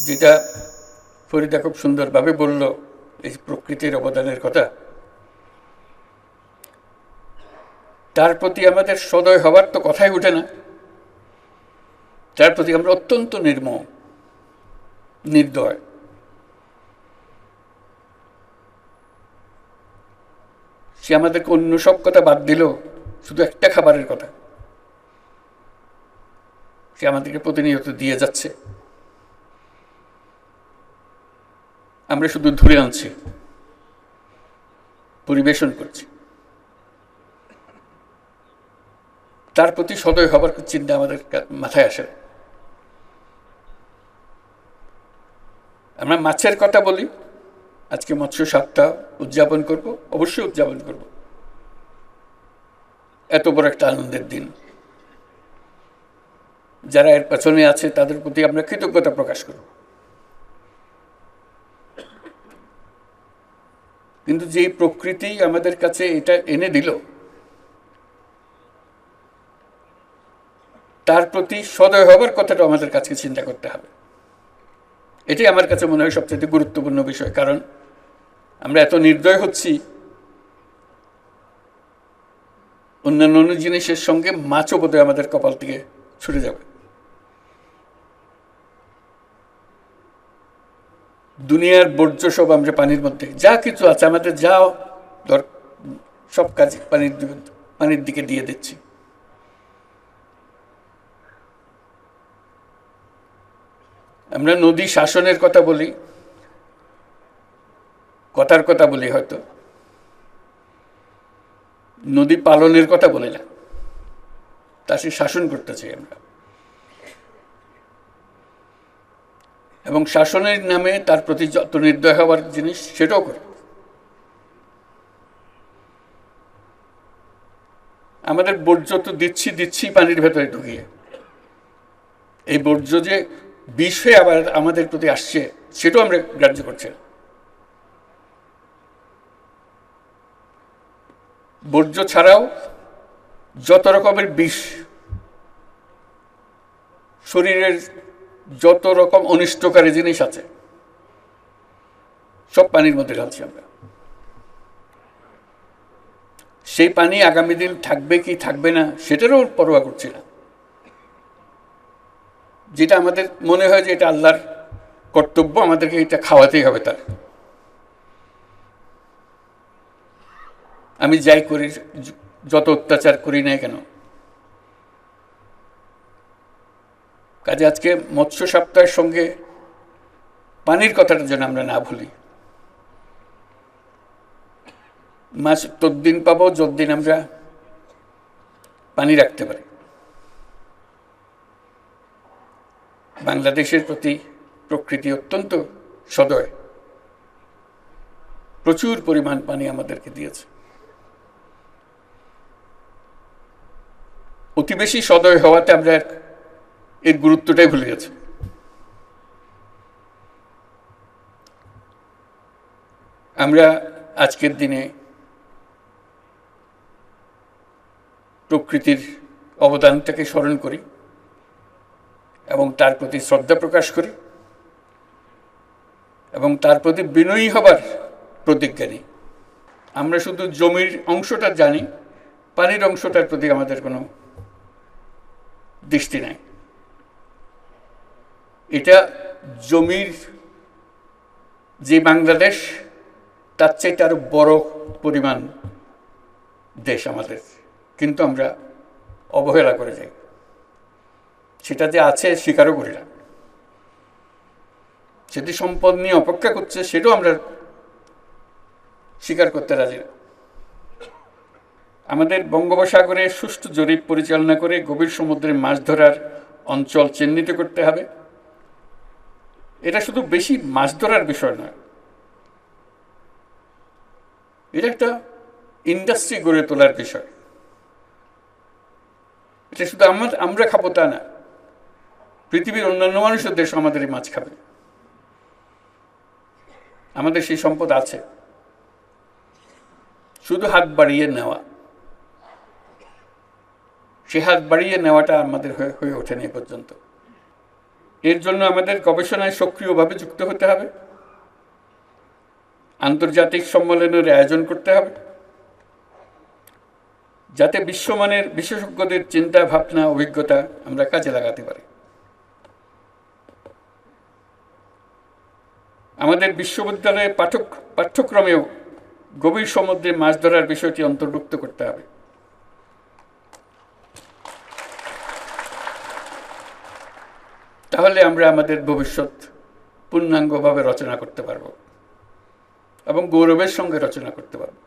যেটা ফরিদা খুব সুন্দরভাবে বলল এই প্রকৃতির অবদানের কথা, তার প্রতি আমাদের সদয় হবার তো কথাই ওঠে না। তার প্রতি আমরা অত্যন্ত নির্মম, নির্দয়। সে আমাদেরকে অন্য সব কথা বাদ দিল, শুধু একটা খাবারের কথা সে আমাদেরকে প্রতিনিয়ত দিয়ে যাচ্ছে, আমরা শুধু ধরে আনছি, পরিবেশন করছি। তার প্রতি সদয় হবার চিন্তা আমাদের মাথায় আসে। আমরা মাছের কথা বলি, আজকে মৎস্য সপ্তাহ উদযাপন করব, অবশ্যই উদযাপন করব। এত বড় একটা আনন্দের দিন, যারা এর পেছনে আছে তাদের প্রতি আমরা কৃতজ্ঞতা প্রকাশ করব। কিন্তু যেই প্রকৃতি আমাদের কাছে এটা এনে দিল, তার প্রতি সদয় হবার কথাটা আমাদের কাছে চিন্তা করতে হবে। এটাই আমার কাছে মনে হয় সবচেয়ে গুরুত্বপূর্ণ বিষয়। কারণ আমরা এত নির্দয় হচ্ছি, অন্যান্য জিনিসের সঙ্গে মাছও বোধহয় আমাদের কপাল থেকে ছুটে যাবে। দুনিয়ার বর্জ্য সব আমরা পানির মধ্যে, যা কিছু আছে আমাদের, যা সব কাজ পানির দিকে দিয়ে দিচ্ছি। আমরা নদী শাসনের কথা বলি, কথার কথা বলি, হয়তো নদী পালনের কথা বলি না। তা সে শাসন করতে চাই আমরা, এবং শাসনের নামে তার প্রতি যত নির্দয় হওয়ার জিনিস সেটাও করি। আমাদের বর্জ্য তো দিচ্ছি পানির ভেতরে ঢুকিয়ে, এই বর্জ্য যে বিষ হয়ে আবার আমাদের প্রতি আসছে সেটাও আমরা গ্রাহ্য করছি। বর্জ্য ছাড়াও যত রকমের বিষ, শরীরের যত রকম অনিষ্টকারী জিনিস আছে সব পানির মধ্যে ঢালছি আমরা। সেই পানি আগামী দিন থাকবে কি থাকবে না সেটারও পরোয়া করছি না। যেটা আমাদের মনে হয় যে এটা আল্লাহর কর্তব্য, আমাদেরকে এটা খাওয়াতেই হবে তার। আমি যাই করি, যত অত্যাচার করি না কেন, কাজে আজকে মৎস্য সপ্তাহের সঙ্গে পানির কথাটা যেন আমরা না ভুলি। মাছ ততদিন পাবো যতদিন আমরা পানি রাখতে পারি। বাংলাদেশের প্রতি প্রকৃতি অত্যন্ত সদয়, প্রচুর পরিমাণ পানি আমাদেরকে দিয়েছে। অতি বেশি সদয় হওয়াতে আমরা এর গুরুত্বটাই ভুলে গেছি। আমরা আজকের দিনে প্রকৃতির অবদানটাকে স্মরণ করি এবং তার প্রতি শ্রদ্ধা প্রকাশ করি এবং তার প্রতি বিনয়ী হবার প্রতিজ্ঞা নিই। আমরা শুধু জমির অংশটা জানি, পানির অংশটার প্রতি আমাদের কোনো দৃষ্টি নাই। এটা জমির যে বাংলাদেশ, তার চাইতে আরো বড় পরিমাণ দেশ আমাদের, কিন্তু আমরা অবহেলা করে যাই। সেটা যে আছে স্বীকারও করি না। সেটি সম্পদ নিয়ে অপেক্ষা করছে, সেটাও আমরা স্বীকার করতে রাজি না। আমাদের বঙ্গোপসাগরে সুষ্ঠু জরিপ পরিচালনা করে গভীর সমুদ্রে মাছ ধরার অঞ্চল চিহ্নিত করতে হবে। এটা শুধু বেশি মাছ ধরার বিষয় নয়, এটা একটা ইন্ডাস্ট্রি গড়ে তোলার বিষয়। এটা শুধু আমরা খাবো তা না, পৃথিবীর অন্যান্য মানুষের দেশ আমাদের এই মাছ খাবে। আমাদের সেই সম্পদ আছে, শুধু হাত বাড়িয়ে নেওয়া। সে হাত বাড়িয়ে নেওয়াটা আমাদের হয়ে ওঠেনি এ পর্যন্ত। এর জন্য আমাদের গবেষণায় সক্রিয়ভাবে যুক্ত হতে হবে, আন্তর্জাতিক সম্মেলনের আয়োজন করতে হবে, যাতে বিশ্বমানের বিশেষজ্ঞদের চিন্তা ভাবনা অভিজ্ঞতা আমরা কাজে লাগাতে পারি। আমাদের বিশ্ববিদ্যালয়ে পাঠ্যক্রমেও গভীর সমুদ্রে মাছ ধরার বিষয়টি অন্তর্ভুক্ত করতে হবে। তাহলে আমরা আমাদের ভবিষ্যৎ পূর্ণাঙ্গভাবে রচনা করতে পারব এবং গৌরবের সঙ্গে রচনা করতে পারব।